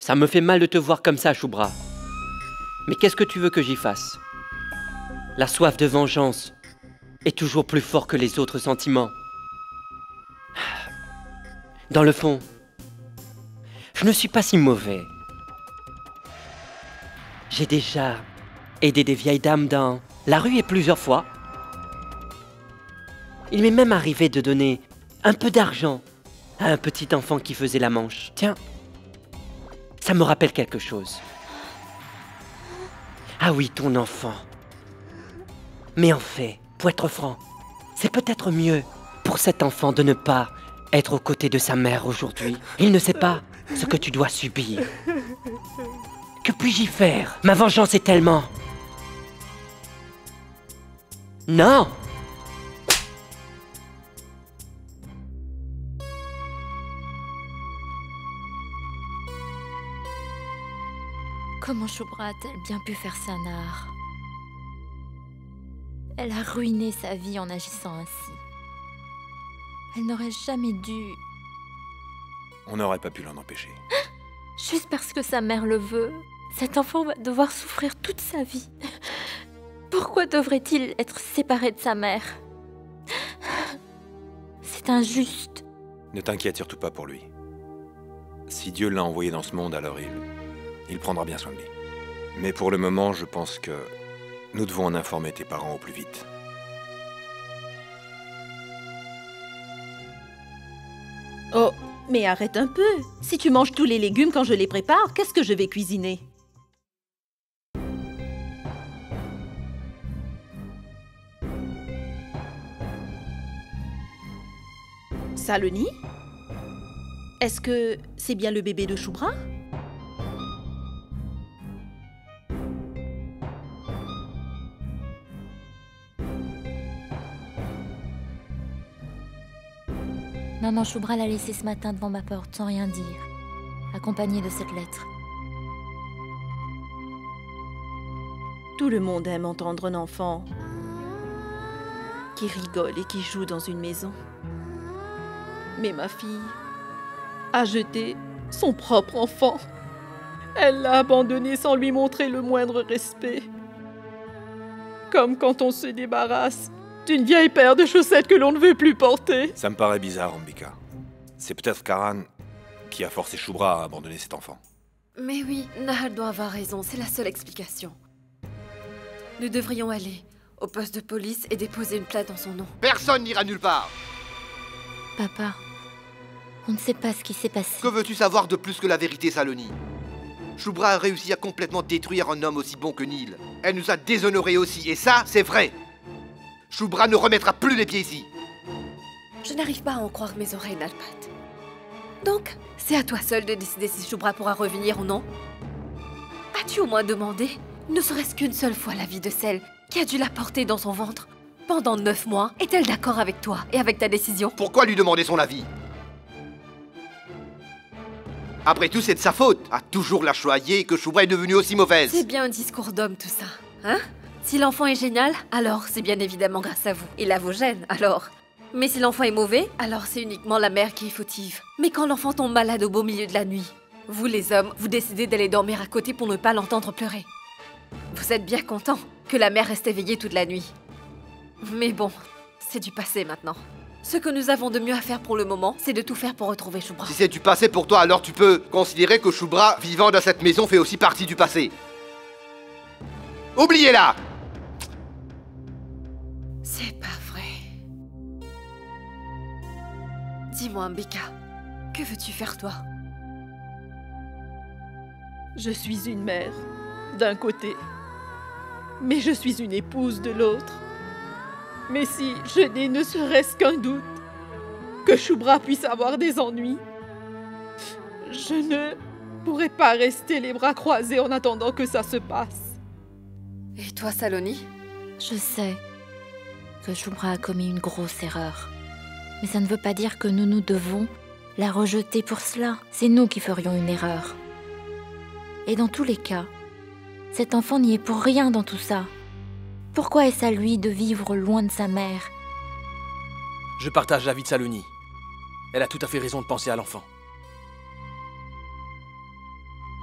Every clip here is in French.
Ça me fait mal de te voir comme ça, Shubhra. Mais qu'est-ce que tu veux que j'y fasse? La soif de vengeance est toujours plus fort que les autres sentiments. Dans le fond, je ne suis pas si mauvais. J'ai déjà aidé des vieilles dames dans la rue et plusieurs fois. Il m'est même arrivé de donner un peu d'argent à un petit enfant qui faisait la manche. Tiens, ça me rappelle quelque chose. Ah oui, ton enfant. Mais en fait, pour être franc, c'est peut-être mieux pour cet enfant de ne pas être aux côtés de sa mère aujourd'hui. Il ne sait pas ce que tu dois subir. Que puis-je y faire? Ma vengeance est tellement... Non! Comment Shubhra a-t-elle bien pu faire ça, Nahar? Elle a ruiné sa vie en agissant ainsi. Elle n'aurait jamais dû... On n'aurait pas pu l'en empêcher. Juste parce que sa mère le veut, cet enfant va devoir souffrir toute sa vie. Pourquoi devrait-il être séparé de sa mère? C'est injuste. Ne t'inquiète surtout pas pour lui. Si Dieu l'a envoyé dans ce monde, alors il prendra bien soin de lui. Mais pour le moment, je pense que nous devons en informer tes parents au plus vite. Oh, mais arrête un peu. Si tu manges tous les légumes quand je les prépare, qu'est-ce que je vais cuisiner? Saloni? Est-ce que c'est bien le bébé de Shubhra? Maman Shubhra l'a laissé ce matin devant ma porte sans rien dire, accompagnée de cette lettre. Tout le monde aime entendre un enfant qui rigole et qui joue dans une maison. Mais ma fille a jeté son propre enfant. Elle l'a abandonné sans lui montrer le moindre respect. Comme quand on se débarrasse d'une vieille paire de chaussettes que l'on ne veut plus porter. Ça me paraît bizarre, Ambika. C'est peut-être Karan qui a forcé Shubhra à abandonner cet enfant. Mais oui, Nahar doit avoir raison, c'est la seule explication. Nous devrions aller au poste de police et déposer une plainte en son nom. Personne n'ira nulle part. Papa, on ne sait pas ce qui s'est passé. Que veux-tu savoir de plus que la vérité, Saloni? Shubhra a réussi à complètement détruire un homme aussi bon que Neil. Elle nous a déshonorés aussi, et ça, c'est vrai. Shubhra ne remettra plus les pieds ici. Je n'arrive pas à en croire mes oreilles, Nalpat. Donc, c'est à toi seul de décider si Shubhra pourra revenir ou non? As-tu au moins demandé, ne serait-ce qu'une seule fois, la vie de celle qui a dû la porter dans son ventre pendant 9 mois? Est-elle d'accord avec toi et avec ta décision? Pourquoi lui demander son avis? Après tout, c'est de sa faute. A toujours la choyé que Shubhra est devenue aussi mauvaise. C'est bien un discours d'homme, tout ça, hein? Si l'enfant est génial, alors c'est bien évidemment grâce à vous. Et là, vos gènes, alors. Mais si l'enfant est mauvais, alors c'est uniquement la mère qui est fautive. Mais quand l'enfant tombe malade au beau milieu de la nuit, vous les hommes, vous décidez d'aller dormir à côté pour ne pas l'entendre pleurer. Vous êtes bien content que la mère reste éveillée toute la nuit. Mais bon, c'est du passé maintenant. Ce que nous avons de mieux à faire pour le moment, c'est de tout faire pour retrouver Shubhra. Si c'est du passé pour toi, alors tu peux considérer que Shubhra, vivant dans cette maison, fait aussi partie du passé. Oubliez-la! C'est pas vrai. Dis-moi, Ambika, que veux-tu faire toi? Je suis une mère, d'un côté, mais je suis une épouse de l'autre. Mais si je n'ai ne serait-ce qu'un doute que Shubhra puisse avoir des ennuis, je ne pourrais pas rester les bras croisés en attendant que ça se passe. Et toi, Saloni? Je sais que Shubhra a commis une grosse erreur. Mais ça ne veut pas dire que nous devons la rejeter pour cela. C'est nous qui ferions une erreur. Et dans tous les cas, cet enfant n'y est pour rien dans tout ça. Pourquoi est-ce à lui de vivre loin de sa mère? Je partage l'avis de Saloni. Elle a tout à fait raison de penser à l'enfant.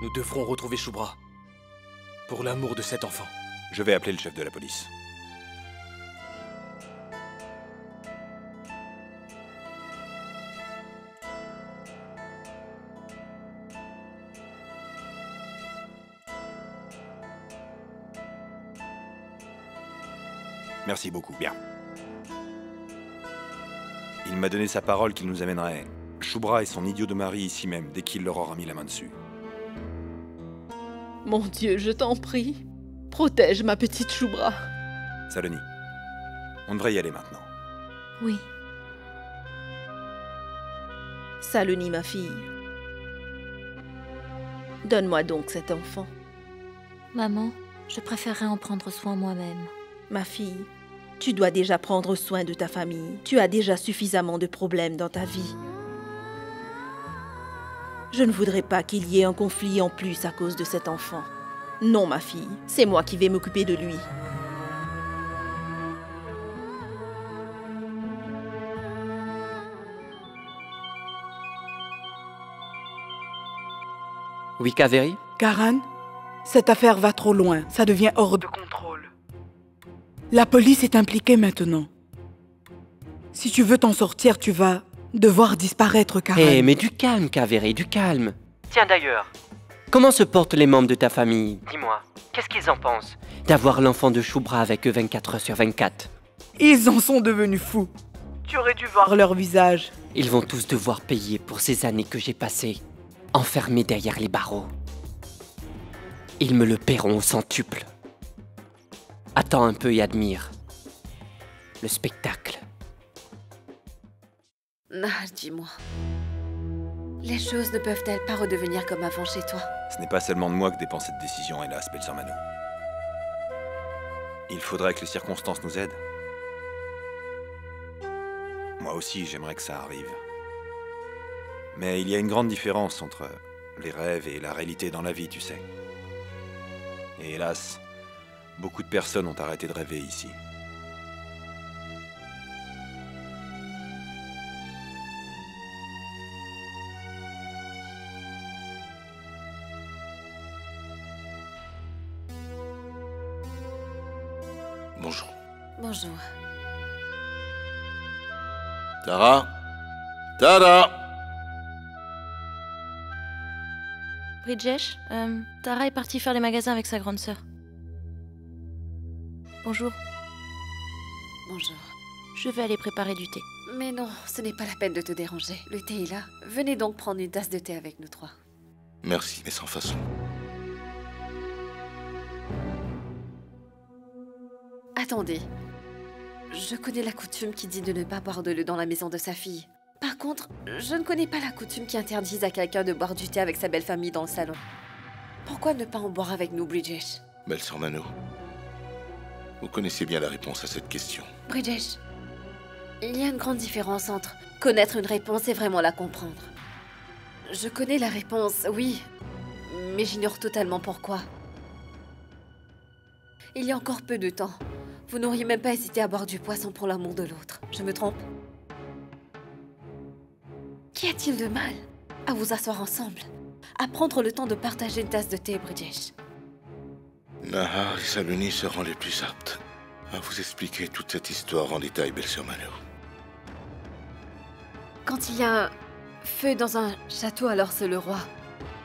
Nous devrons retrouver Shubra. Pour l'amour de cet enfant. Je vais appeler le chef de la police. Merci beaucoup, bien. Il m'a donné sa parole qu'il nous amènerait Shubra et son idiot de mari ici même, dès qu'il leur aura mis la main dessus. Mon Dieu, je t'en prie. Protège ma petite Shubra. Saloni, on devrait y aller maintenant. Oui. Saloni, ma fille. Donne-moi donc cet enfant. Maman, je préférerais en prendre soin moi-même. Ma fille, tu dois déjà prendre soin de ta famille. Tu as déjà suffisamment de problèmes dans ta vie. Je ne voudrais pas qu'il y ait un conflit en plus à cause de cet enfant. Non, ma fille, c'est moi qui vais m'occuper de lui. Oui, Kaveri? Karan, cette affaire va trop loin. Ça devient hors de contrôle. La police est impliquée maintenant. Si tu veux t'en sortir, tu vas devoir disparaître, Karan. Eh, mais du calme, Kaveri, du calme. Tiens d'ailleurs, comment se portent les membres de ta famille? Dis-moi, qu'est-ce qu'ils en pensent d'avoir l'enfant de Shubra avec eux 24 heures sur 24? Ils en sont devenus fous. Tu aurais dû voir leur visage. Ils vont tous devoir payer pour ces années que j'ai passées enfermés derrière les barreaux. Ils me le paieront au centuple. Attends un peu et admire le spectacle. Nahar, dis-moi. Les choses ne peuvent-elles pas redevenir comme avant chez toi? Ce n'est pas seulement de moi que dépend cette décision, hélas, Belsormano. Il faudrait que les circonstances nous aident. Moi aussi, j'aimerais que ça arrive. Mais il y a une grande différence entre les rêves et la réalité dans la vie, tu sais. Et hélas, beaucoup de personnes ont arrêté de rêver ici. Bonjour. Bonjour. Tara? Tara? Bridgesh, Tara est partie faire les magasins avec sa grande sœur. Bonjour, Bonjour. je vais aller préparer du thé. Mais non, ce n'est pas la peine de te déranger. Le thé est là. Venez donc prendre une tasse de thé avec nous trois. Merci, mais sans façon. Attendez. Je connais la coutume qui dit de ne pas boire de l'eau dans la maison de sa fille. Par contre, je ne connais pas la coutume qui interdise à quelqu'un de boire du thé avec sa belle famille dans le salon. Pourquoi ne pas en boire avec nous, Bridgesh? Belsormano, vous connaissez bien la réponse à cette question. Bridgesh, il y a une grande différence entre connaître une réponse et vraiment la comprendre. Je connais la réponse, oui, mais j'ignore totalement pourquoi. Il y a encore peu de temps, vous n'auriez même pas hésité à boire du poisson pour l'amour de l'autre. Je me trompe? Qu'y a-t-il de mal à vous asseoir ensemble, à prendre le temps de partager une tasse de thé, Bridgesh? Nahar et Saloni seront les plus aptes à vous expliquer toute cette histoire en détail, Belsormano. Quand il y a un feu dans un château, alors c'est le roi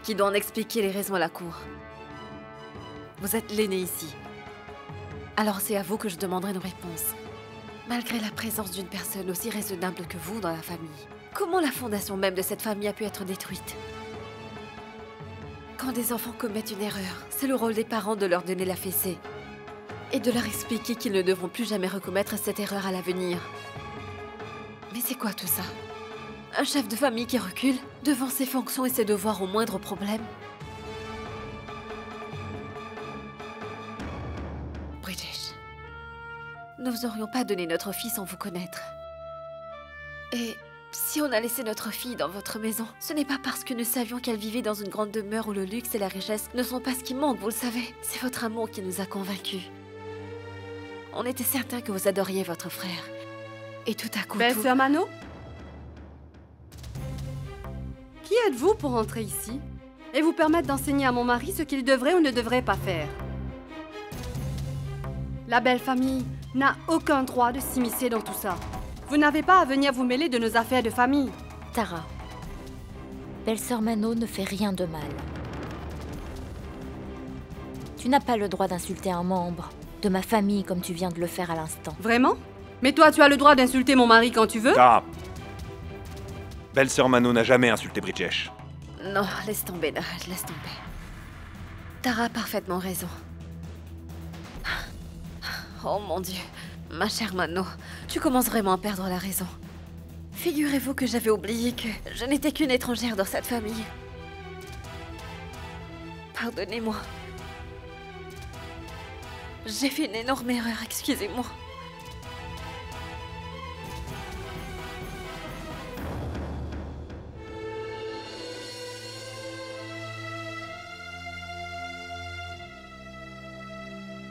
qui doit en expliquer les raisons à la cour. Vous êtes l'aîné ici. Alors c'est à vous que je demanderai une réponse. Malgré la présence d'une personne aussi raisonnable que vous dans la famille, comment la fondation même de cette famille a pu être détruite? Quand des enfants commettent une erreur, c'est le rôle des parents de leur donner la fessée et de leur expliquer qu'ils ne devront plus jamais recommettre cette erreur à l'avenir. Mais c'est quoi tout ça? Un chef de famille qui recule devant ses fonctions et ses devoirs au moindre problème? Bridgesh, nous vous aurions pas donné notre fille sans vous connaître. Et si on a laissé notre fille dans votre maison, ce n'est pas parce que nous savions qu'elle vivait dans une grande demeure où le luxe et la richesse ne sont pas ce qui manque, vous le savez. C'est votre amour qui nous a convaincus. On était certains que vous adoriez votre frère. Et tout à coup, Belsormano? Qui êtes-vous pour entrer ici? et vous permettre d'enseigner à mon mari ce qu'il devrait ou ne devrait pas faire. La belle famille n'a aucun droit de s'immiscer dans tout ça. Vous n'avez pas à venir vous mêler de nos affaires de famille. Tara, belle-sœur Mano ne fait rien de mal. Tu n'as pas le droit d'insulter un membre de ma famille comme tu viens de le faire à l'instant. Vraiment? Mais toi, tu as le droit d'insulter mon mari quand tu veux? Tara, belle-sœur Mano n'a jamais insulté Bridgesh. Non, laisse tomber, Nahaj, laisse tomber. Tara a parfaitement raison. Oh mon Dieu, ma chère Mano, tu commences vraiment à perdre la raison. Figurez-vous que j'avais oublié que je n'étais qu'une étrangère dans cette famille. Pardonnez-moi. J'ai fait une énorme erreur, excusez-moi.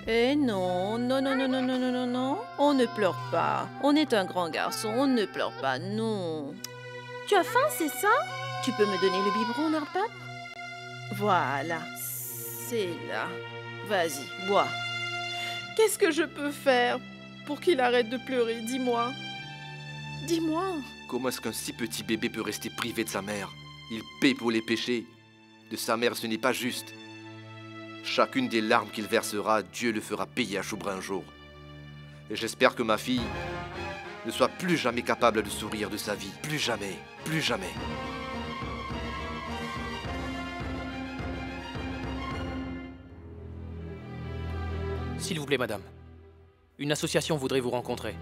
Eh non, non, non, non, non, non, non, non, non. On ne pleure pas. On est un grand garçon, on ne pleure pas, non. Tu as faim, c'est ça? Tu peux me donner le biberon, Narpat? Voilà, c'est là. Vas-y, bois. Qu'est-ce que je peux faire pour qu'il arrête de pleurer? Dis-moi. Dis-moi. Comment est-ce qu'un si petit bébé peut rester privé de sa mère? Il paie pour les péchés. De sa mère, ce n'est pas juste. Chacune des larmes qu'il versera, Dieu le fera payer à Shubra un jour. Et j'espère que ma fille ne soit plus jamais capable de sourire de sa vie. Plus jamais, plus jamais. S'il vous plaît, madame. Une association voudrait vous rencontrer.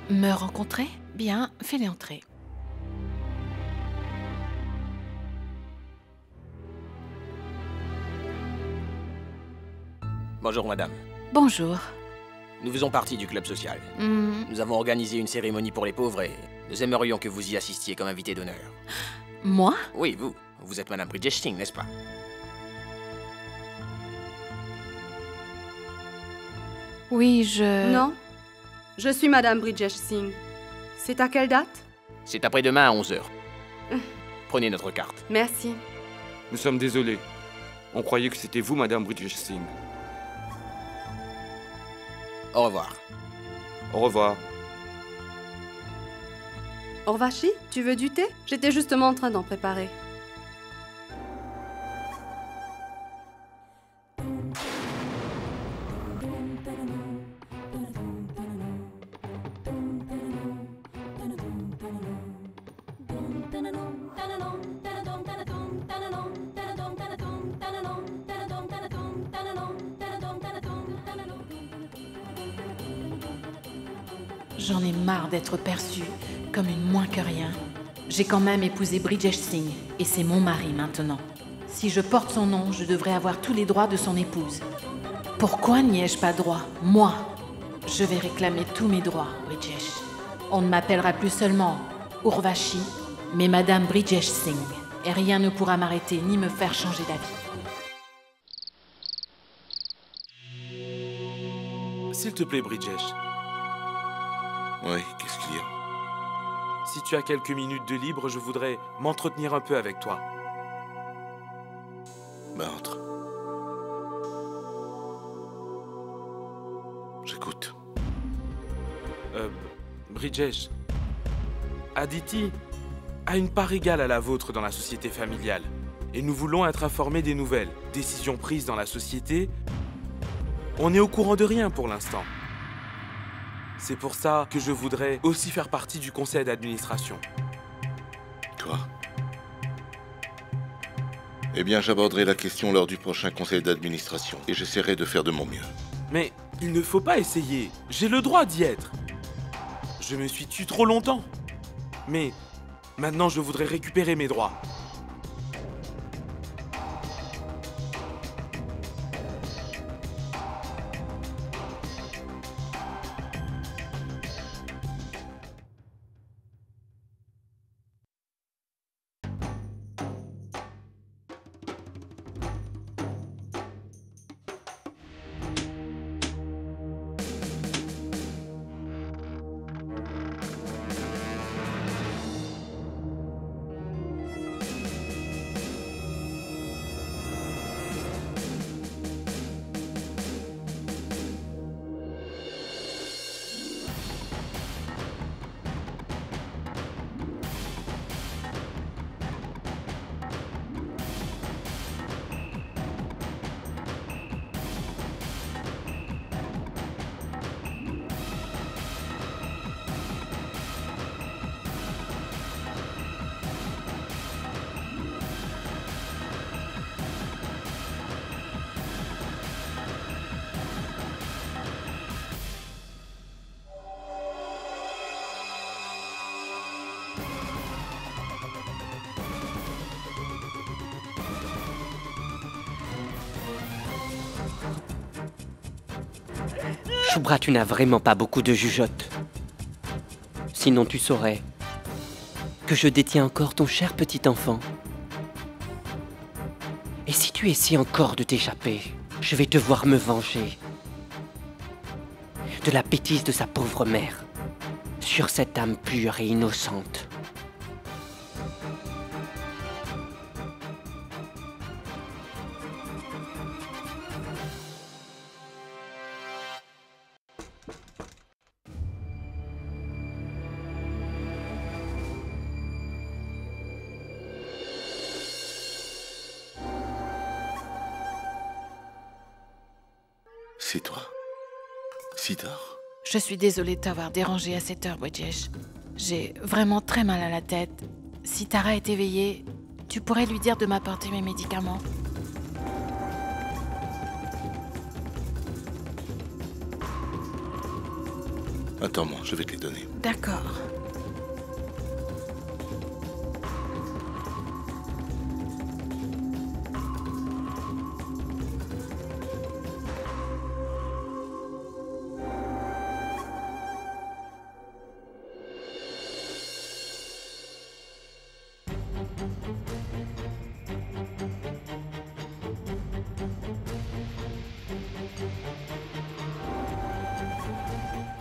Me rencontrer? Bien, fais-les entrer. Bonjour, madame. Bonjour. Nous faisons partie du club social. Nous avons organisé une cérémonie pour les pauvres et nous aimerions que vous y assistiez comme invité d'honneur. Moi? Oui, vous. Vous êtes madame Bridgesh Singh, n'est-ce pas? Oui, je... Non. Je suis Madame Bridgesh Singh. C'est à quelle date? C'est après-demain à 11 h. Prenez notre carte. Merci. Nous sommes désolés. On croyait que c'était vous, Madame Bridgesh Singh. Au revoir. Au revoir. Orvashi, tu veux du thé? J'étais justement en train d'en préparer. J'en ai marre d'être perçue comme une moins que rien. J'ai quand même épousé Bridgesh Singh et c'est mon mari maintenant. Si je porte son nom, je devrais avoir tous les droits de son épouse. Pourquoi n'y ai-je pas droit, moi? Je vais réclamer tous mes droits, Bridgesh. On ne m'appellera plus seulement Urvashi, mais Madame Bridgesh Singh. Et rien ne pourra m'arrêter ni me faire changer d'avis. S'il te plaît, Bridgesh. Oui, qu'est-ce qu'il y a? Si tu as quelques minutes de libre, je voudrais m'entretenir un peu avec toi. Ben, entre. J'écoute. Bridgesh, Aditi a une part égale à la vôtre dans la société familiale. Et nous voulons être informés des nouvelles décisions prises dans la société. On n'est au courant de rien pour l'instant. C'est pour ça que je voudrais aussi faire partie du conseil d'administration. Quoi? Eh bien, j'aborderai la question lors du prochain conseil d'administration et j'essaierai de faire de mon mieux. Mais il ne faut pas essayer. J'ai le droit d'y être. Je me suis tue trop longtemps. Mais maintenant, je voudrais récupérer mes droits. Shubra, tu n'as vraiment pas beaucoup de jugeote. Sinon tu saurais que je détiens encore ton cher petit enfant. Et si tu essaies encore de t'échapper, je vais devoir me venger de la bêtise de sa pauvre mère sur cette âme pure et innocente. C'est toi, Sidar. Je suis désolée de t'avoir dérangé à cette heure, Bridgesh. J'ai vraiment très mal à la tête. Si Tara est éveillée, tu pourrais lui dire de m'apporter mes médicaments. Attends-moi, je vais te les donner. D'accord.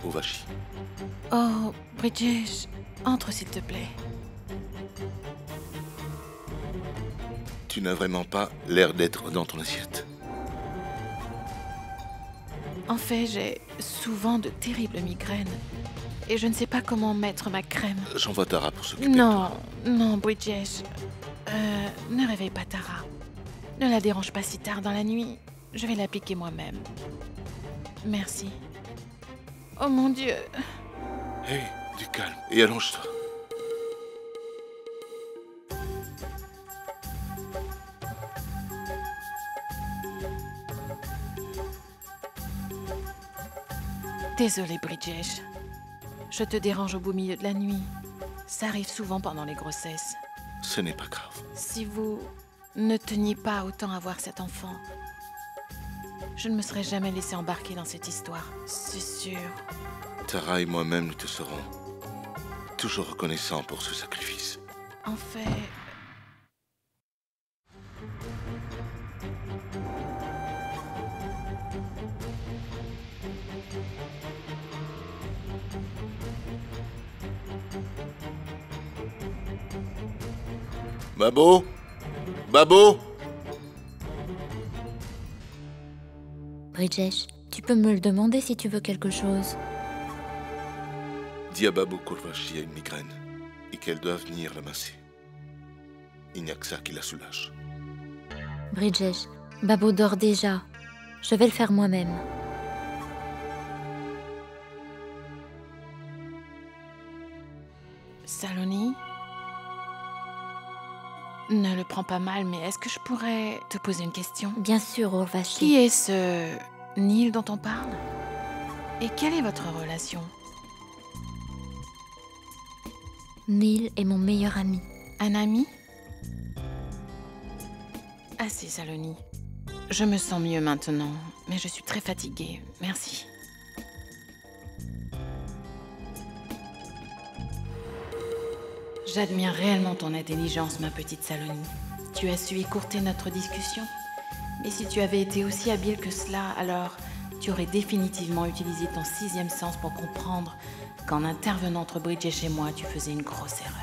Urvashi. Oh, Bridgesh, entre s'il te plaît. Tu n'as vraiment pas l'air d'être dans ton assiette. En fait, j'ai souvent de terribles migraines. Et je ne sais pas comment mettre ma crème. J'envoie Tara pour s'occuper. Non, non, Bridgesh. Ne réveille pas Tara. Ne la dérange pas si tard dans la nuit. Je vais l'appliquer moi-même. Merci. Oh mon Dieu. Hé, du calme et allonge-toi. Désolée, Bridgesh. Je te dérange au beau milieu de la nuit. Ça arrive souvent pendant les grossesses. Ce n'est pas grave. Si vous ne teniez pas autant à voir cet enfant, je ne me serais jamais laissé embarquer dans cette histoire, c'est sûr. Tara et moi-même, nous te serons toujours reconnaissants pour ce sacrifice. En fait... Babo? Babo? Bridgesh, tu peux me le demander si tu veux quelque chose. Dis à Babo qu'Urvashi a une migraine et qu'elle doit venir la masser. Il n'y a que ça qui la soulage. Bridgesh, Babo dort déjà. Je vais le faire moi-même. Saloni? Ne le prends pas mal, mais est-ce que je pourrais te poser une question? Bien sûr, Urvashi. Qui est ce Neil dont on parle? Et quelle est votre relation? Neil est mon meilleur ami. Un ami? Assez, Saloni. Je me sens mieux maintenant, mais je suis très fatiguée. Merci. J'admire réellement ton intelligence, ma petite Saloni. Tu as su écourter notre discussion. Mais si tu avais été aussi habile que cela, alors tu aurais définitivement utilisé ton 6e sens pour comprendre qu'en intervenant entre Bridgesh et moi, tu faisais une grosse erreur.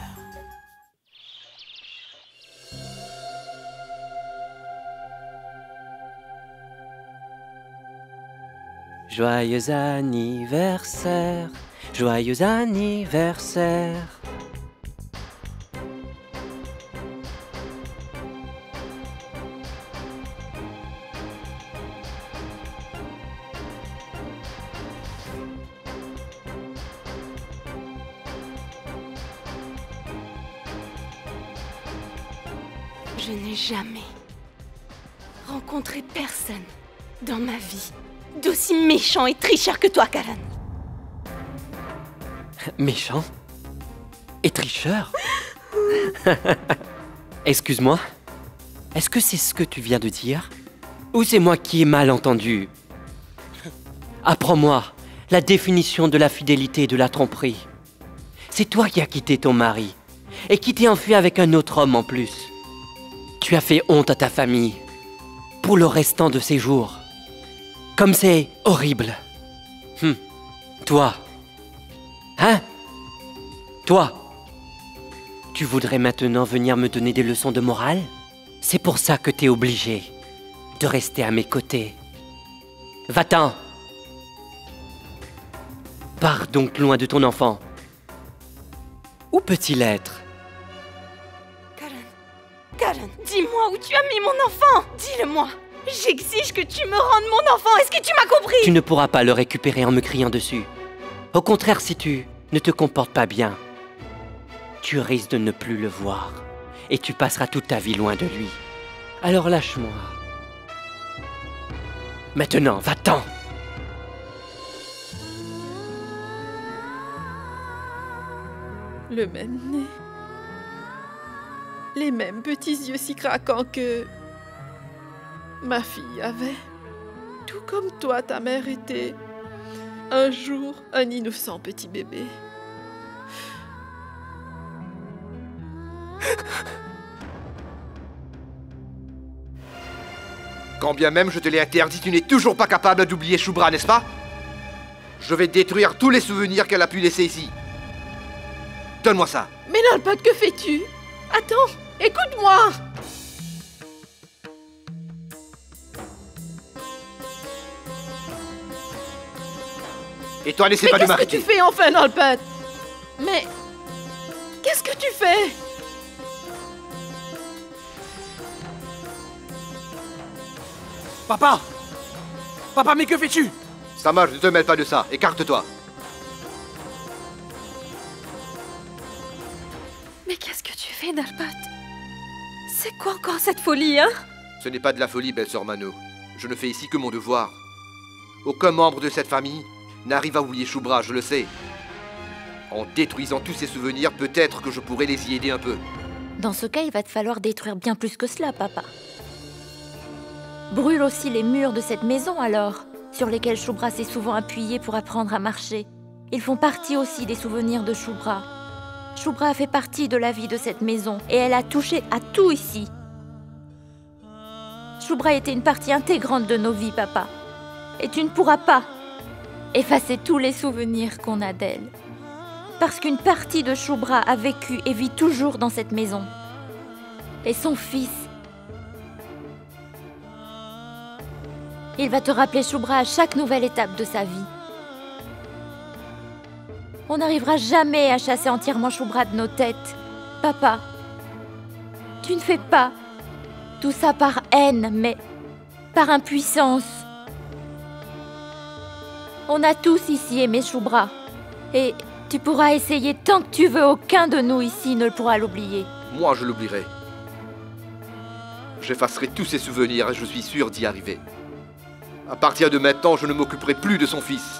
Joyeux anniversaire, joyeux anniversaire. Je n'ai jamais rencontré personne dans ma vie d'aussi méchant et tricheur que toi, Karan. Méchant? Et tricheur? Excuse-moi, est-ce que c'est ce que tu viens de dire? Ou c'est moi qui ai mal entendu? Apprends-moi la définition de la fidélité et de la tromperie. C'est toi qui as quitté ton mari et qui t'es enfui avec un autre homme en plus. Tu as fait honte à ta famille pour le restant de ses jours. Comme c'est horrible. Toi. Hein? Toi. Tu voudrais maintenant venir me donner des leçons de morale? C'est pour ça que t'es obligé de rester à mes côtés. Va-t'en. Pars donc loin de ton enfant. Où peut-il être? Karen, dis-moi où tu as mis mon enfant. Dis-le-moi. J'exige que tu me rendes mon enfant. Est-ce que tu m'as compris? Tu ne pourras pas le récupérer en me criant dessus. Au contraire, si tu ne te comportes pas bien, tu risques de ne plus le voir. Et tu passeras toute ta vie loin de lui. Alors lâche-moi. Maintenant, va-t'en. Le même nez. Les mêmes petits yeux si craquants que ma fille avait. Tout comme toi, ta mère était un jour un innocent petit bébé. Quand bien même je te l'ai interdit, tu n'es toujours pas capable d'oublier Shubra, n'est-ce pas? Je vais détruire tous les souvenirs qu'elle a pu laisser ici. Donne-moi ça. Mais Nalpad, que fais-tu? Attends, écoute-moi. Et toi, n'essaie pas de m'arrêter. Qu'est-ce que tu fais enfin, Nalpad? Mais qu'est-ce que tu fais? Papa! Papa, mais que fais-tu? Samaj, ne te mêle pas de ça. Écarte-toi. Mais qu'est-ce que tu fais, Nalpad? C'est quoi encore cette folie, hein? Ce n'est pas de la folie, belle-sœur Mano. Je ne fais ici que mon devoir. Aucun membre de cette famille n'arrive à oublier Shubra, je le sais. En détruisant tous ses souvenirs, peut-être que je pourrais les y aider un peu. Dans ce cas, il va te falloir détruire bien plus que cela, papa. Brûle aussi les murs de cette maison, alors, sur lesquels Shubra s'est souvent appuyé pour apprendre à marcher. Ils font partie aussi des souvenirs de Shubra. Shubra a fait partie de la vie de cette maison, et elle a touché à tout ici. Shubra était une partie intégrante de nos vies, papa. Et tu ne pourras pas effacer tous les souvenirs qu'on a d'elle. Parce qu'une partie de Shubra a vécu et vit toujours dans cette maison. Et son fils... Il va te rappeler Shubra à chaque nouvelle étape de sa vie. On n'arrivera jamais à chasser entièrement Shubra de nos têtes. Papa, tu ne fais pas tout ça par haine, mais par impuissance. On a tous ici aimé Shubra. Et tu pourras essayer tant que tu veux, aucun de nous ici ne pourra l'oublier. Moi, je l'oublierai. J'effacerai tous ses souvenirs et je suis sûr d'y arriver. À partir de maintenant, je ne m'occuperai plus de son fils.